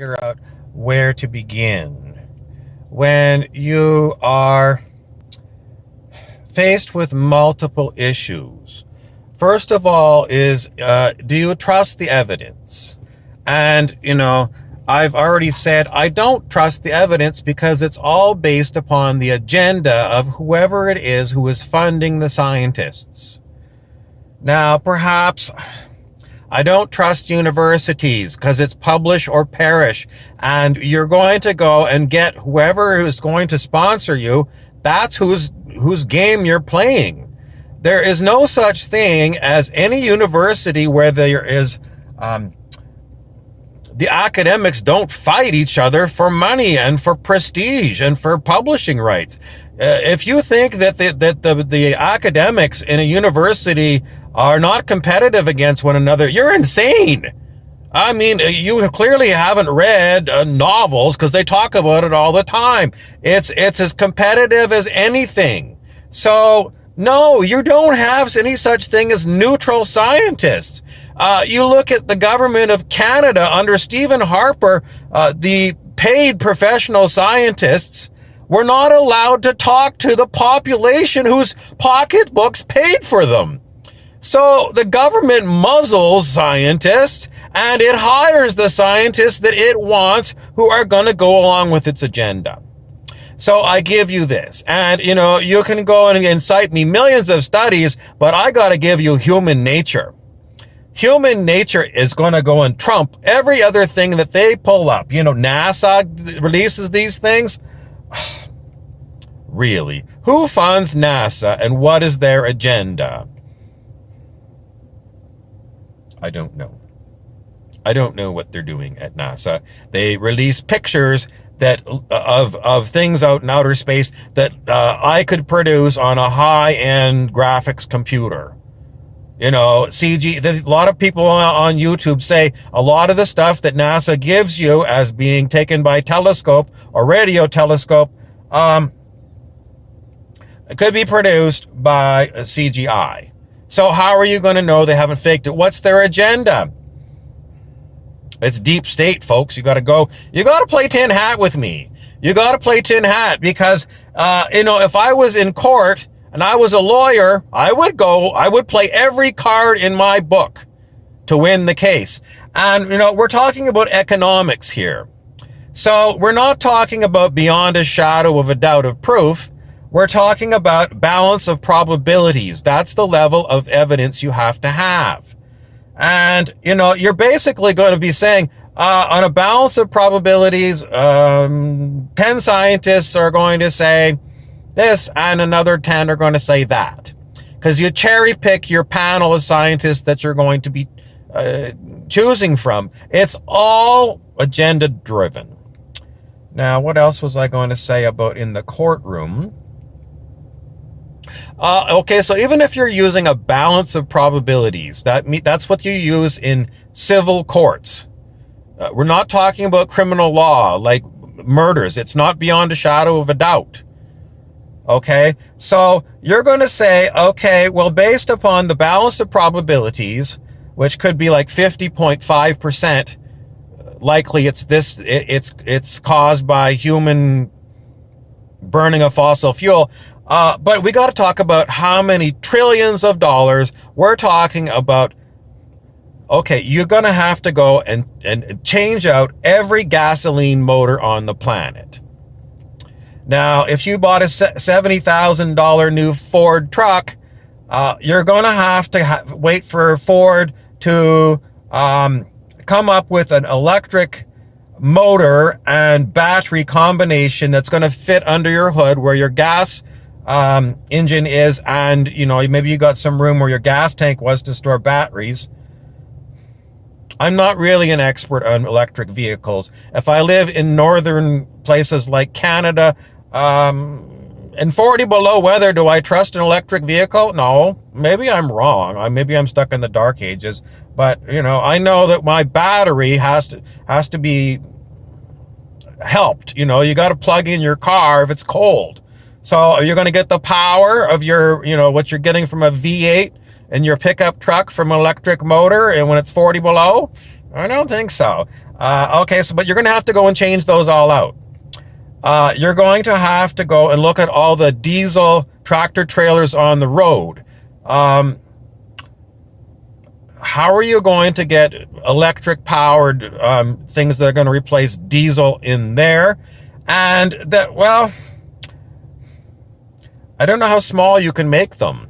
figure out where to begin. When you are faced with multiple issues, first of all is, do you trust the evidence? And, I've already said I don't trust the evidence because it's all based upon the agenda of whoever it is who is funding the scientists. Now, perhaps I don't trust universities because it's publish or perish, and you're going to go and get whoever is going to sponsor you. That's whose game you're playing. There is no such thing as any university where there is the academics don't fight each other for money and for prestige and for publishing rights. If you think that the academics in a university are not competitive against one another, you're insane. I mean, you clearly haven't read novels because they talk about it all the time. It's as competitive as anything. So, no, you don't have any such thing as neutral scientists. You look at the government of Canada under Stephen Harper, the paid professional scientists were not allowed to talk to the population whose pocketbooks paid for them. So the government muzzles scientists and it hires the scientists that it wants who are going to go along with its agenda. So I give you this, and you can go and cite me millions of studies, but I got to give you human nature. Human nature is going to go and trump every other thing that they pull up. NASA releases these things. Really? Who funds NASA and what is their agenda? I don't know. I don't know what they're doing at NASA. They release pictures that of things out in outer space that I could produce on a high-end graphics computer. CG. A lot of people on YouTube say a lot of the stuff that NASA gives you as being taken by telescope or radio telescope it could be produced by CGI. So how are you going to know they haven't faked it? What's their agenda? It's deep state, folks. You got to play tin hat with me. You got to play tin hat because, if I was in court and I was a lawyer, I would play every card in my book to win the case. And, we're talking about economics here. So we're not talking about beyond a shadow of a doubt of proof. We're talking about balance of probabilities. That's the level of evidence you have to have. And, you're basically going to be saying, on a balance of probabilities, 10 scientists are going to say this and another 10 are going to say that. Because you cherry pick your panel of scientists that you're going to be choosing from. It's all agenda driven. Now, what else was I going to say about in the courtroom? Okay, so even if you're using a balance of probabilities, that's what you use in civil courts. We're not talking about criminal law, like murders. It's not beyond a shadow of a doubt. Okay, so you're going to say, okay, well, based upon the balance of probabilities, which could be like 50.5%, likely it's caused by human burning of fossil fuel. But we got to talk about how many trillions of dollars we're talking about. Okay, you're going to have to go and change out every gasoline motor on the planet. Now, if you bought a $70,000 new Ford truck, you're going to have to wait for Ford to come up with an electric motor and battery combination that's going to fit under your hood where your gas engine is, and maybe you got some room where your gas tank was to store batteries. I'm not really an expert on electric vehicles. If I live in northern places like Canada, in 40 below weather, do I trust an electric vehicle? No, maybe I'm wrong. Maybe I'm stuck in the dark ages, but I know that my battery has to be helped. You got to plug in your car if it's cold. So you're going to get the power of your, what you're getting from a V8 in your pickup truck from an electric motor and when it's 40 below? I don't think so. Okay, so but you're going to have to go and change those all out. You're going to have to go and look at all the diesel tractor trailers on the road. How are you going to get electric powered things that are going to replace diesel in there? And that, well, I don't know how small you can make them.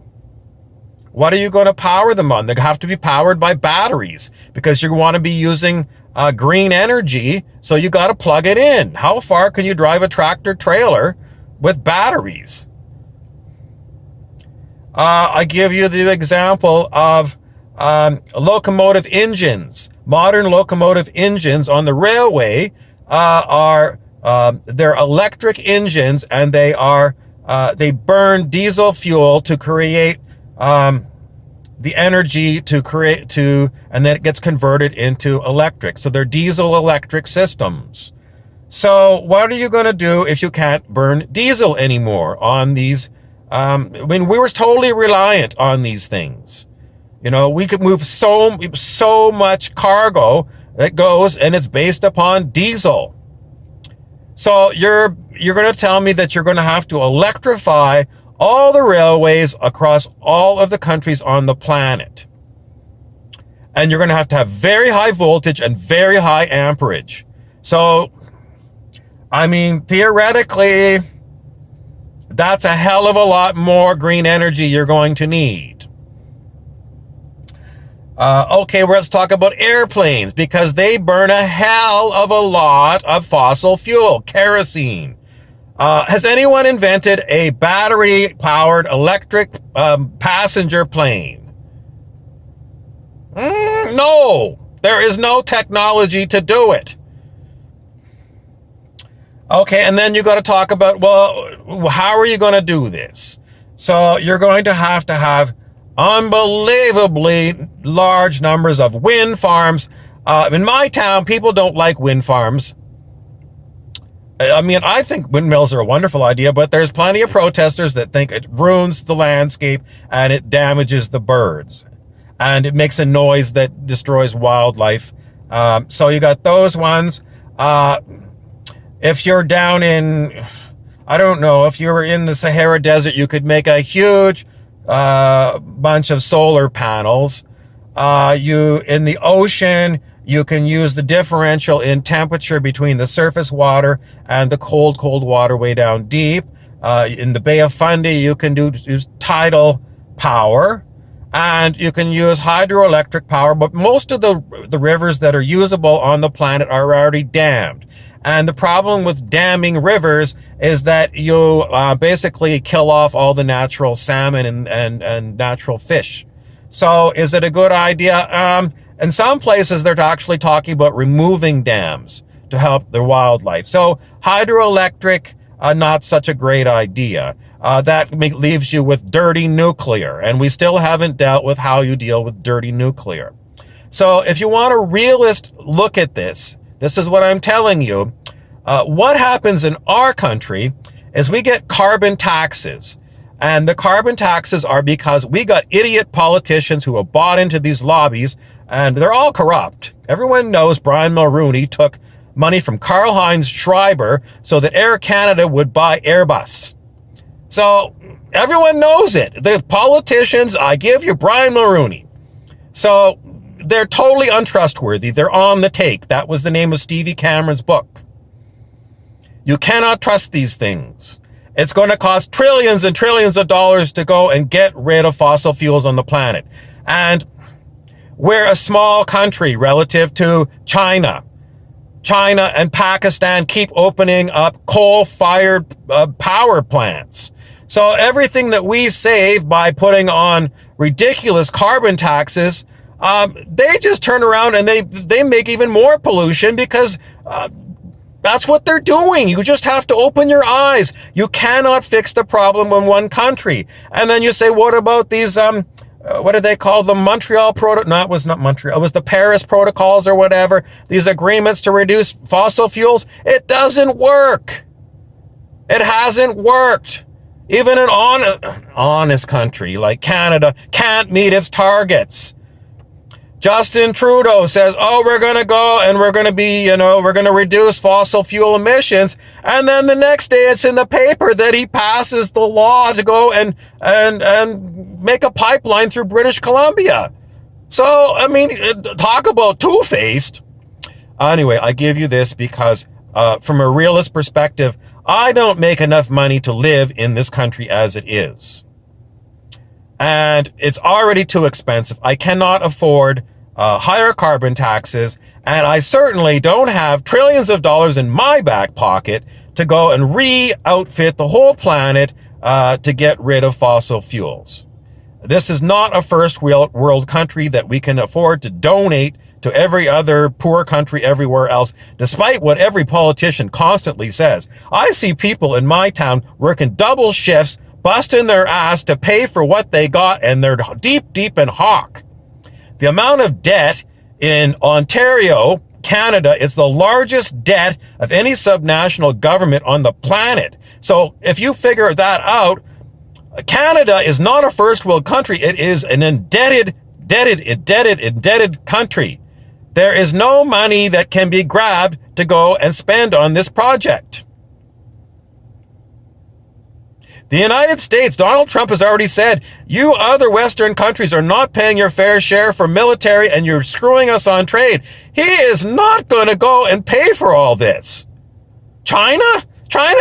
What are you going to power them on? They have to be powered by batteries because you want to be using green energy. So you got to plug it in. How far can you drive a tractor trailer with batteries? I give you the example of locomotive engines. Modern locomotive engines on the railway they're electric engines, and they burn diesel fuel to create the energy and then it gets converted into electric. So they're diesel electric systems. So what are you going to do if you can't burn diesel anymore on these? I mean, we were totally reliant on these things. You know, we could move so much cargo that goes, and it's based upon diesel. So you're going to tell me that you're going to have to electrify all the railways across all of the countries on the planet. And you're going to have very high voltage and very high amperage. So, I mean, theoretically, that's a hell of a lot more green energy you're going to need. Okay, well, let's talk about airplanes, because they burn a hell of a lot of fossil fuel, kerosene. Has anyone invented a battery-powered electric passenger plane? No, there is no technology to do it. Okay, and then you got to talk about, well, how are you going to do this? So you're going to have unbelievably large numbers of wind farms. In my town, people don't like wind farms. I mean, I think windmills are a wonderful idea, but there's plenty of protesters that think it ruins the landscape and it damages the birds. And it makes a noise that destroys wildlife. So you got those ones. If you're down in, I don't know, if you were in the Sahara Desert, you could make a huge bunch of solar panels. In the ocean, you can use the differential in temperature between the surface water and the cold water way down deep. In the Bay of Fundy, you can use tidal power, and you can use hydroelectric power, but most of the rivers that are usable on the planet are already dammed. And the problem with damming rivers is that you basically kill off all the natural salmon and natural fish. So is it a good idea? In some places, they're actually talking about removing dams to help the wildlife. So hydroelectric, not such a great idea. That leaves you with dirty nuclear, and we still haven't dealt with how you deal with dirty nuclear. So if you want a realist look at this, this is what I'm telling you. What happens in our country is we get carbon taxes. And the carbon taxes are because we got idiot politicians who have bought into these lobbies, and they're all corrupt. Everyone knows Brian Mulroney took money from Karl-Heinz Schreiber so that Air Canada would buy Airbus. So everyone knows it. The politicians, I give you Brian Mulroney. So they're totally untrustworthy. They're on the take. That was the name of Stevie Cameron's book. You cannot trust these things. It's going to cost trillions and trillions of dollars to go and get rid of fossil fuels on the planet. And we're a small country relative to China. China and Pakistan keep opening up coal-fired power plants. So everything that we save by putting on ridiculous carbon taxes, they just turn around and they make even more pollution because that's what they're doing. You just have to open your eyes. You cannot fix the problem in one country. And then you say, what about these, what do they call them? Montreal No, it was not Montreal. It was the Paris protocols or whatever. These agreements to reduce fossil fuels. It doesn't work. It hasn't worked. Even an honest country like Canada can't meet its targets. Justin Trudeau says, oh, we're going to go and we're going to be, we're going to reduce fossil fuel emissions. And then the next day it's in the paper that he passes the law to go and make a pipeline through British Columbia. So, I mean, talk about two-faced. Anyway, I give you this because from a realist perspective, I don't make enough money to live in this country as it is. And it's already too expensive. I cannot afford higher carbon taxes, and I certainly don't have trillions of dollars in my back pocket to go and re-outfit the whole planet to get rid of fossil fuels. This is not a first world country that we can afford to donate to every other poor country everywhere else, despite what every politician constantly says. I see people in my town working double shifts, busting their ass to pay for what they got, and they're deep in hock. The amount of debt in Ontario, Canada, is the largest debt of any subnational government on the planet. So if you figure that out, Canada is not a first world country. It is an indebted country. There is no money that can be grabbed to go and spend on this project. The United States, Donald Trump has already said, you other Western countries are not paying your fair share for military and you're screwing us on trade. He is not going to go and pay for all this. China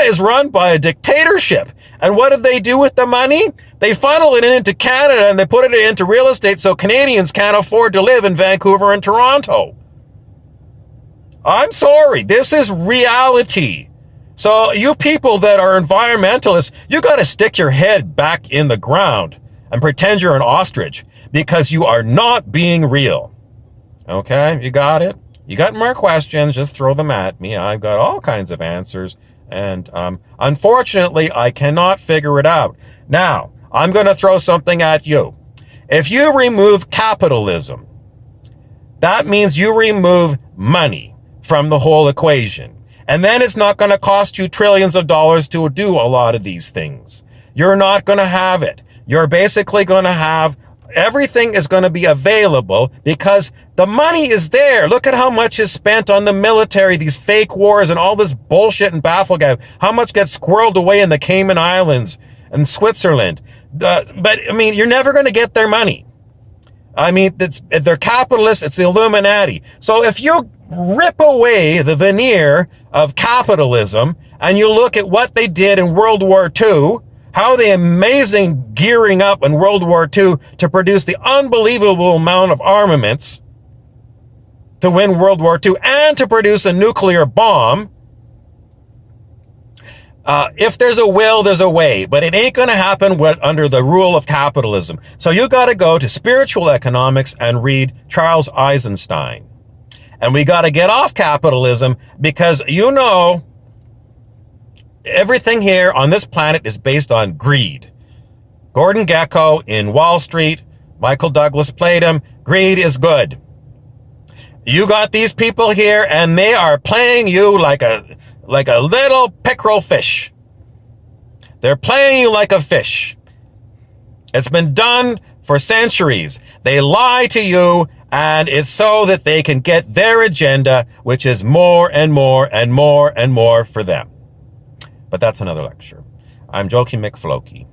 is run by a dictatorship. And what do they do with the money? They funnel it into Canada and they put it into real estate so Canadians can't afford to live in Vancouver and Toronto. I'm sorry, this is reality. So you people that are environmentalists, you got to stick your head back in the ground and pretend you're an ostrich because you are not being real. Okay, you got it? You got more questions, just throw them at me. I've got all kinds of answers. And unfortunately, I cannot figure it out. Now, I'm going to throw something at you. If you remove capitalism, that means you remove money from the whole equation. And then it's not going to cost you trillions of dollars to do a lot of these things. You're not going to have it. You're basically going to have everything is going to be available because the money is there. Look at how much is spent on the military, these fake wars and all this bullshit and bafflegab. How much gets squirreled away in the Cayman Islands and Switzerland. But I mean, you're never going to get their money. I mean, they're capitalists. It's the Illuminati. So if you rip away the veneer of capitalism and you look at what they did in World War II, how they amazing gearing up in World War II to produce the unbelievable amount of armaments to win World War II and to produce a nuclear bomb. If there's a will, there's a way, but it ain't going to happen under the rule of capitalism. So you got to go to spiritual economics and read Charles Eisenstein. And we got to get off capitalism because, everything here on this planet is based on greed. Gordon Gekko in Wall Street, Michael Douglas played him. Greed is good. You got these people here and they are playing you like a little pickerel fish. They're playing you like a fish. It's been done for centuries. They lie to you, and it's so that they can get their agenda, which is more and more and more and more for them. But that's another lecture. I'm Joakim McFlokey.